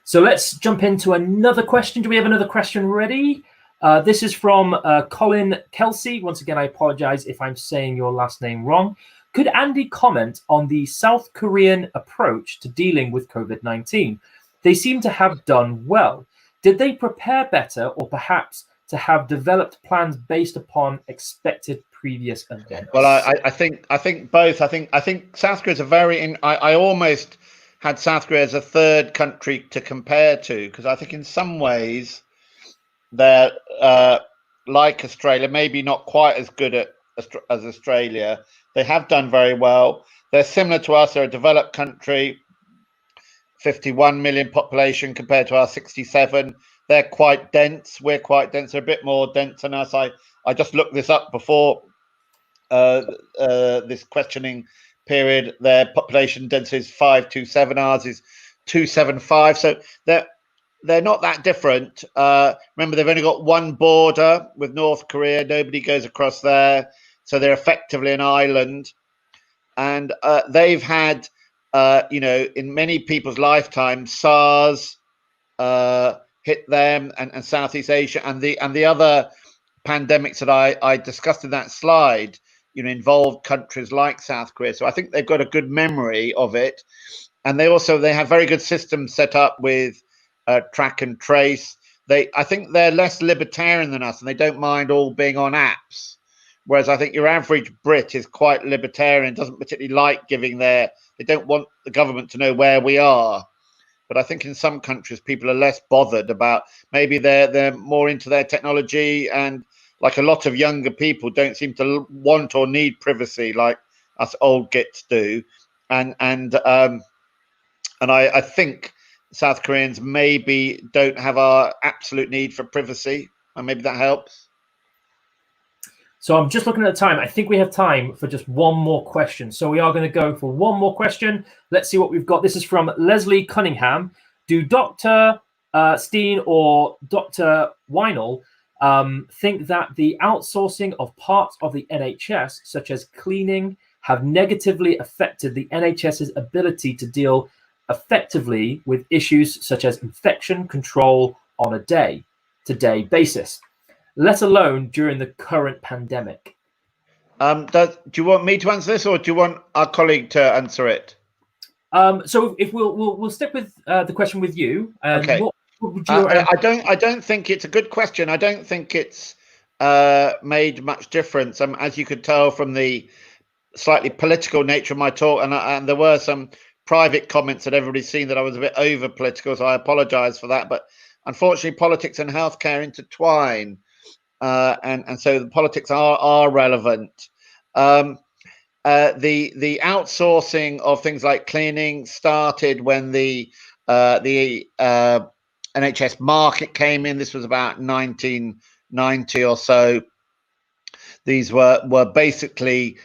So let's jump into another question. Do we have another question ready? This is from Colin Kelsey. Once again, I apologize if I'm saying your last name wrong. Could Andy comment on the South Korean approach to dealing with COVID-19? They seem to have done well. Did they prepare better, or perhaps to have developed plans based upon expected previous events?
Well, I think both. I think South Korea is a very. I almost had South Korea as a third country to compare to, because I think in some ways they're like Australia, maybe not quite as good as Australia. They have done very well. They're similar to us. They're a developed country, 51 million population compared to our 67. They're quite dense. We're quite dense. They're a bit more dense than us. I just looked this up before this questioning period. Their population density is 527. Ours is 275. So they're not that different. Remember, they've only got one border with North Korea. Nobody goes across there. So they're effectively an island. And they've had, in many people's lifetimes, SARS hit them, and Southeast Asia, and the other pandemics that I discussed in that slide, involved countries like South Korea. So I think they've got a good memory of it. And they have very good systems set up with track and trace. I think they're less libertarian than us, and they don't mind all being on apps. Whereas I think your average Brit is quite libertarian, doesn't particularly like they don't want the government to know where we are. But I think in some countries, people are less bothered about, maybe they're more into their technology, and like a lot of younger people don't seem to want or need privacy like us old gits do. And I think South Koreans maybe don't have our absolute need for privacy, and maybe that helps.
So I'm just looking at the time. I think we have time for just one more question. So we are going to go for one more question. Let's see what we've got. This is from Leslie Cunningham. Do Dr. Stein or Dr. Yhnell think that the outsourcing of parts of the NHS, such as cleaning, have negatively affected the NHS's ability to deal effectively with issues such as infection control on a day-to-day basis, let alone during the current pandemic?
Do you want me to answer this, or do you want our colleague to answer it?
So if we'll stick with the question with you.
Okay.
What would you?
I don't think it's a good question. I don't think it's made much difference. As you could tell from the slightly political nature of my talk, and there were some private comments that everybody's seen that I was a bit over political, so I apologise for that. But unfortunately, politics and healthcare intertwine, and so the politics are relevant. The outsourcing of things like cleaning started when the NHS market came in. This was about 1990 or so. These were basically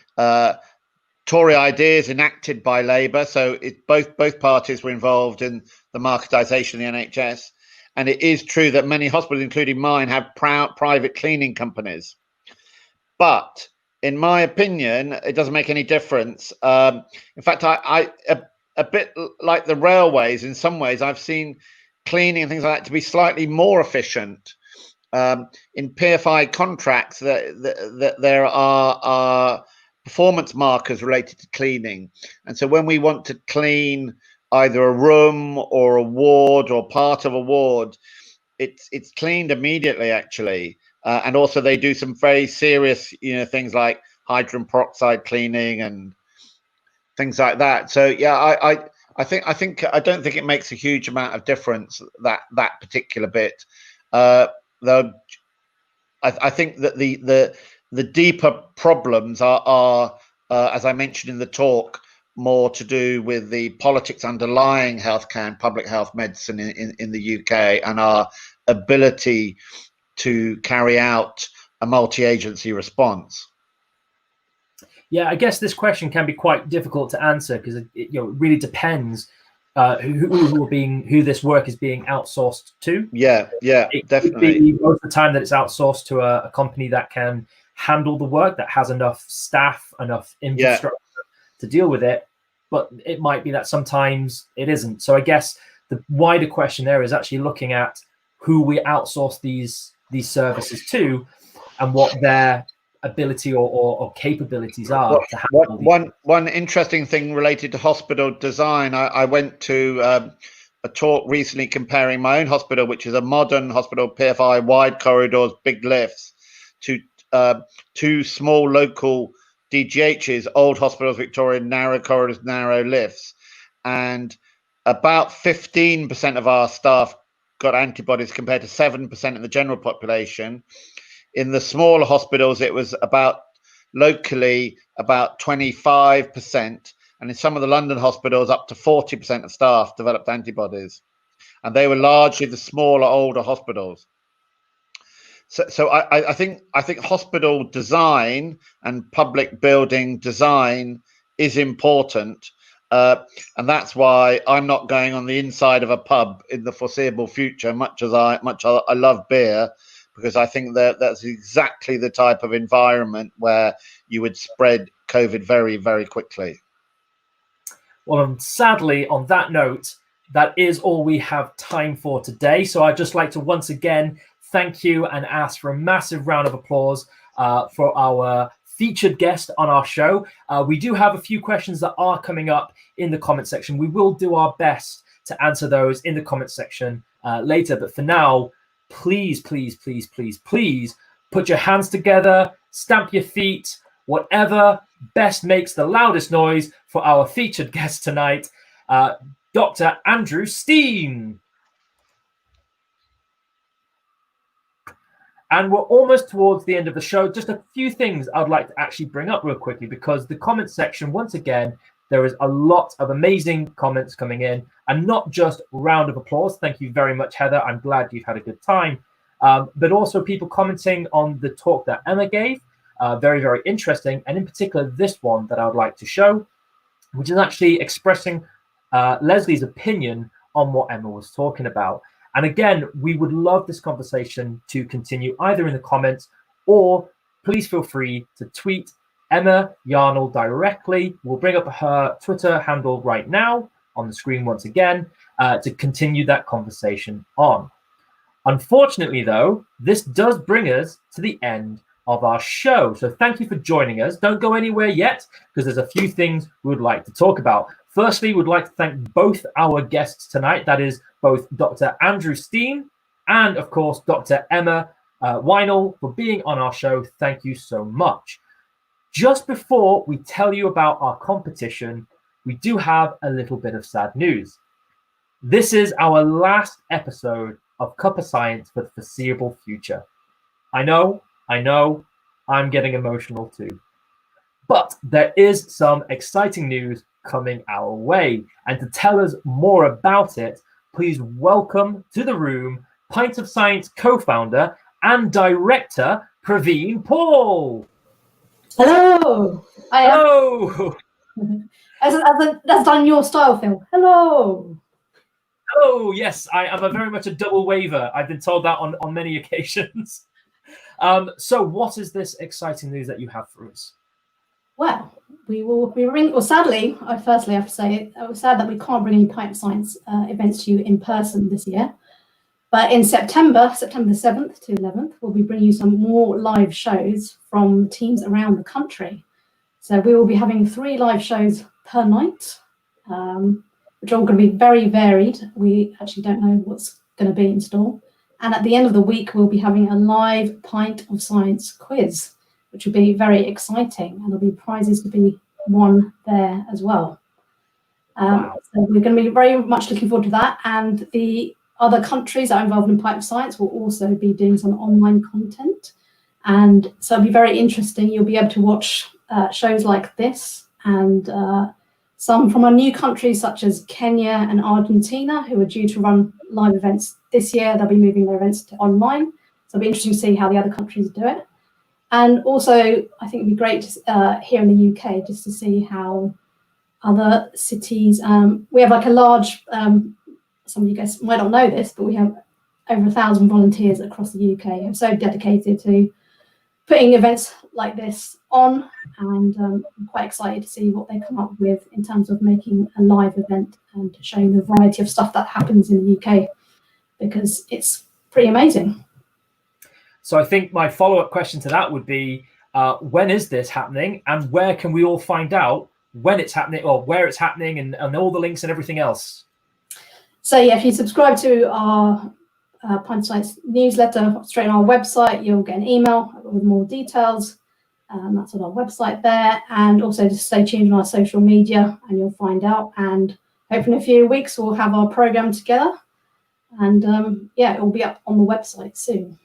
Tory ideas enacted by Labour. So both parties were involved in the marketisation of the NHS. And it is true that many hospitals, including mine, have private cleaning companies. But in my opinion, it doesn't make any difference. In fact, a bit like the railways, in some ways, I've seen cleaning and things like that to be slightly more efficient. In PFI contracts, that there are performance markers related to cleaning. And so when we want to clean either a room or a ward or part of a ward, it's cleaned immediately, actually. And also they do some very serious, things like hydrogen peroxide cleaning and things like that. So yeah, I don't think it makes a huge amount of difference, that particular bit. Though I think that the deeper problems are as I mentioned in the talk, more to do with the politics underlying healthcare and public health medicine in the UK, and our ability to carry out a multi-agency response.
Yeah, I guess this question can be quite difficult to answer because it really depends who this work is being outsourced to.
Yeah, definitely.
Most of the time that it's outsourced to a company that can handle the work, that has enough staff, enough infrastructure to deal with it. But it might be that sometimes it isn't. So I guess the wider question there is actually looking at who we outsource these services to and what their ability or capabilities are to handle
one interesting thing related to hospital design. I went to a talk recently comparing my own hospital, which is a modern hospital, PFI, wide corridors, big lifts, to two small local DGHs, old hospitals, Victorian, narrow corridors, narrow lifts. And about 15% of our staff got antibodies compared to 7% in the general population. In the smaller hospitals, it was locally about 25%. And in some of the London hospitals, up to 40% of staff developed antibodies. And they were largely the smaller, older hospitals. So I think hospital design and public building design is important. And that's why I'm not going on the inside of a pub in the foreseeable future, much as I love beer, because I think that's exactly the type of environment where you would spread COVID very, very quickly.
Well, sadly, on that note, that is all we have time for today. So I'd just like to once again thank you and ask for a massive round of applause for our featured guest on our show. We do have a few questions that are coming up in the comment section. We will do our best to answer those in the comment section later. But for now, please, please, please, please, please put your hands together, stamp your feet, whatever best makes the loudest noise for our featured guest tonight, Dr. Andrew Stein. And we're almost towards the end of the show. Just a few things I'd like to actually bring up real quickly, because the comment section, once again, there is a lot of amazing comments coming in, and not just round of applause. Thank you very much, Heather. I'm glad you've had a good time. But also people commenting on the talk that Emma gave. Very, very interesting. And in particular, this one that I would like to show, which is actually expressing Leslie's opinion on what Emma was talking about. And again, we would love this conversation to continue either in the comments, or please feel free to tweet Emma Yhnell directly. We'll bring up her Twitter handle right now on the screen once again to continue that conversation on. Unfortunately, though, this does bring us to the end of our show. So thank you for joining us. Don't go anywhere yet, because there's a few things we would like to talk about. Firstly, we'd like to thank both our guests tonight. That is both Dr. Andrew Stein and, of course, Dr. Emma Yhnell for being on our show. Thank you so much. Just before we tell you about our competition, we do have a little bit of sad news. This is our last episode of Cuppa Science for the foreseeable future. I know, I'm getting emotional too. But there is some exciting news coming our way. And to tell us more about it, please welcome to the room Pint of Science co-founder and director, Praveen Paul.
Hello.
Hello.
That's done in your style, Phil. Hello.
Oh, yes, I am very much a double waver. I've been told that on many occasions. So what is this exciting news that you have for us?
Well, we will be well, sadly, I firstly have to say it was sad that we can't bring any Pint of Science events to you in person this year. But in September the 7th to 11th, we'll be bringing you some more live shows from teams around the country. So we will be having 3 live shows per night, which are all going to be very varied. We actually don't know what's going to be in store. And at the end of the week, we'll be having a live Pint of Science quiz, which will be very exciting. And there'll be prizes to be won there as well.
Wow.
So we're going to be very much looking forward to that. And the other countries that are involved in Pint of Science will also be doing some online content. And so it'll be very interesting. You'll be able to watch shows like this and some from our new countries such as Kenya and Argentina, who are due to run live events this year. They'll be moving their events to online. So it'll be interesting to see how the other countries do it. And also, I think it'd be great here in the UK just to see how other cities, we have like a large, some of you guys might not know this, but we have over 1,000 volunteers across the UK who are so dedicated to putting events like this on, and I'm quite excited to see what they come up with in terms of making a live event and showing the variety of stuff that happens in the UK, because it's pretty amazing.
So I think my follow-up question to that would be, when is this happening, and where can we all find out when it's happening, or where it's happening, and all the links and everything else?
So yeah, if you subscribe to our Pint of Science newsletter straight on our website, you'll get an email with more details. That's on our website there, and also just stay tuned on our social media and you'll find out. And hopefully in a few weeks we'll have our program together, and yeah, it will be up on the website soon.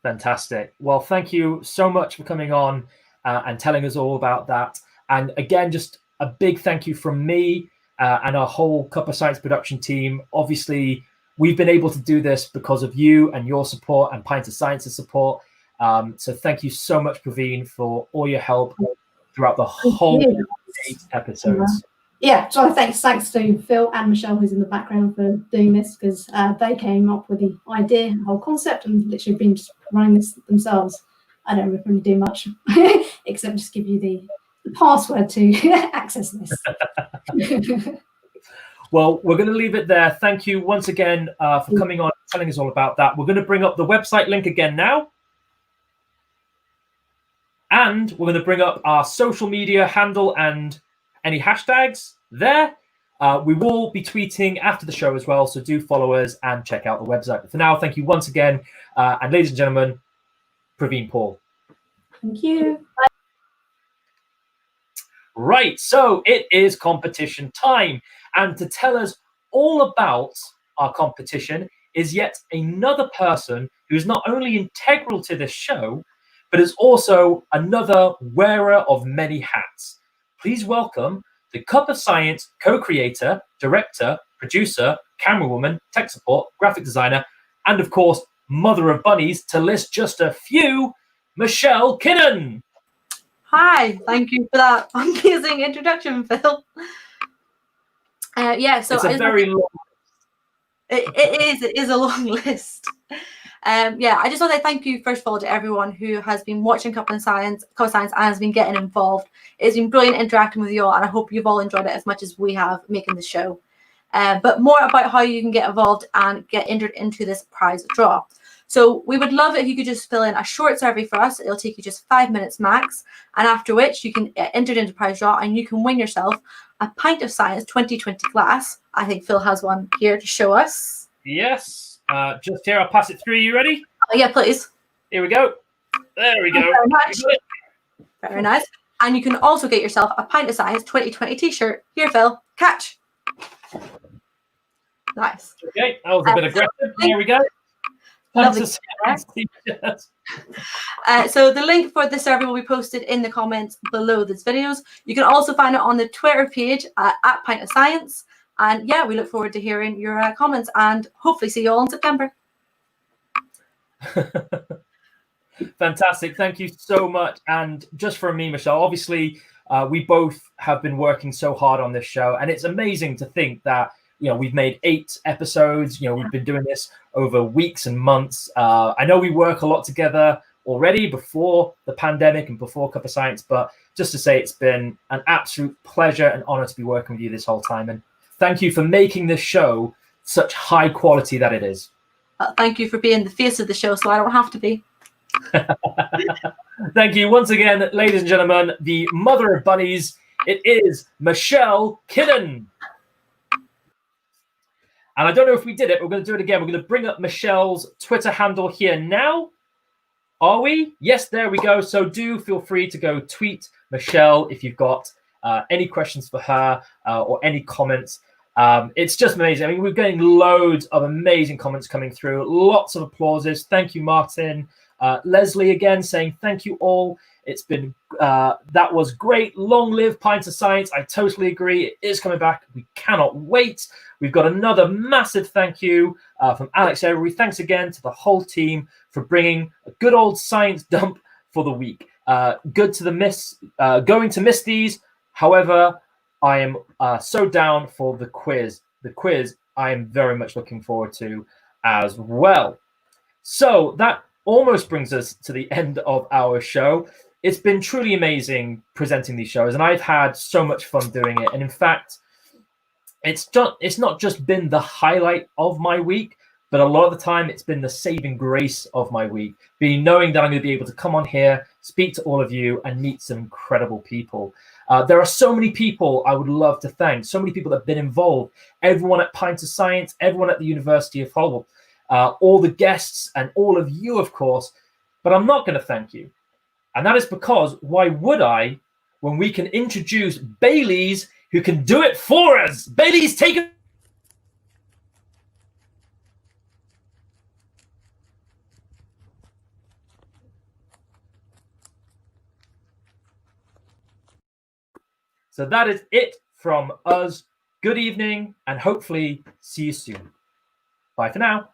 Fantastic. Well, thank you so much for coming on and telling us all about that. And again, just a big thank you from me and our whole Cuppa Science production team. Obviously, we've been able to do this because of you and your support and Pint of Science's support. So thank you so much, Praveen, for all your help throughout the whole 8 episodes.
Yeah, so thanks to Phil and Michelle, who's in the background, for doing this, because they came up with the idea, the whole concept, and literally been just running this themselves. I don't really do much except just give you the password to access this.
Well, we're going to leave it there. Thank you once again for coming on and telling us all about that. We're going to bring up the website link again now. And we're going to bring up our social media handle and any hashtags there. We will be tweeting after the show as well, so do follow us and check out the website. But for now, thank you once again. And ladies and gentlemen, Praveen Paul.
Thank you. Bye.
Right, so it is competition time. And to tell us all about our competition is yet another person who's not only integral to this show, but is also another wearer of many hats. Please welcome the Cuppa Science co-creator, director, producer, camerawoman, tech support, graphic designer, and of course, mother of bunnies, to list just a few, Michelle Kinnan.
Hi, thank you for that amazing introduction, Phil. Yeah, so
it's a very long.
It is a long list. Yeah, I just want to say thank you first of all to everyone who has been watching Cuppa Science and has been getting involved. It's been brilliant interacting with you all, and I hope you've all enjoyed it as much as we have making the show. But more about how you can get involved and get entered into this prize draw. So we would love it if you could just fill in a short survey for us. It'll take you just 5 minutes max, and after which you can enter into prize draw and you can win yourself a Pint of Science 2020 glass. I think Phil has one here to show us.
Yes, just here. I'll pass it through. You ready?
Oh, yeah, please.
Here we go. There we go.
Very much. Very nice. And you can also get yourself a Pint of Science 2020 t-shirt. Here, Phil. Catch. Nice.
Okay, that was a bit aggressive. There we go.
Lovely.
So
the link for the survey will be posted in the comments below this videos. You can also find it on the Twitter page at Pint of Science. And yeah, we look forward to hearing your comments and hopefully see you all in September.
Fantastic. Thank you so much. And just from me, Michelle, obviously, we both have been working so hard on this show, and it's amazing to think that, you know, we've made 8 episodes. You know, we've been doing this over weeks and months. I know we work a lot together already before the pandemic and before Cuppa Science, but just to say, it's been an absolute pleasure and honor to be working with you this whole time. And thank you for making this show such high quality that it is.
Thank you for being the face of the show, so I don't have to be.
Thank you once again, ladies and gentlemen, the mother of bunnies. It is Michelle Kinnan. And I don't know if we did it, but we're going to do it again. We're going to bring up Michelle's Twitter handle here now. Are we? Yes, there we go. So do feel free to go tweet Michelle if you've got any questions for her or any comments. It's just amazing. I mean, we're getting loads of amazing comments coming through. Lots of applauses. Thank you, Martin. Leslie again saying thank you all. It's been that was great. Long live Pint of Science. I totally agree. It is coming back. We cannot wait. We've got another massive thank you from Alex Avery. Thanks again to the whole team for bringing a good old science dump for the week. Good to the miss. Going to miss these. However, I am so down for the quiz. The quiz I am very much looking forward to as well. So that almost brings us to the end of our show. It's been truly amazing presenting these shows, and I've had so much fun doing it. And in fact, it's not just been the highlight of my week, but a lot of the time it's been the saving grace of my week, being knowing that I'm going to be able to come on here, speak to all of you, and meet some incredible people. There are so many people I would love to thank, so many people that have been involved, everyone at Pint of Science, everyone at the University of Hull, all the guests, and all of you, of course, but I'm not going to thank you. And that is because why would I when we can introduce Bailey's who can do it for us? Bailey's, take it. So that is it from us. Good evening, and hopefully see you soon. Bye for now.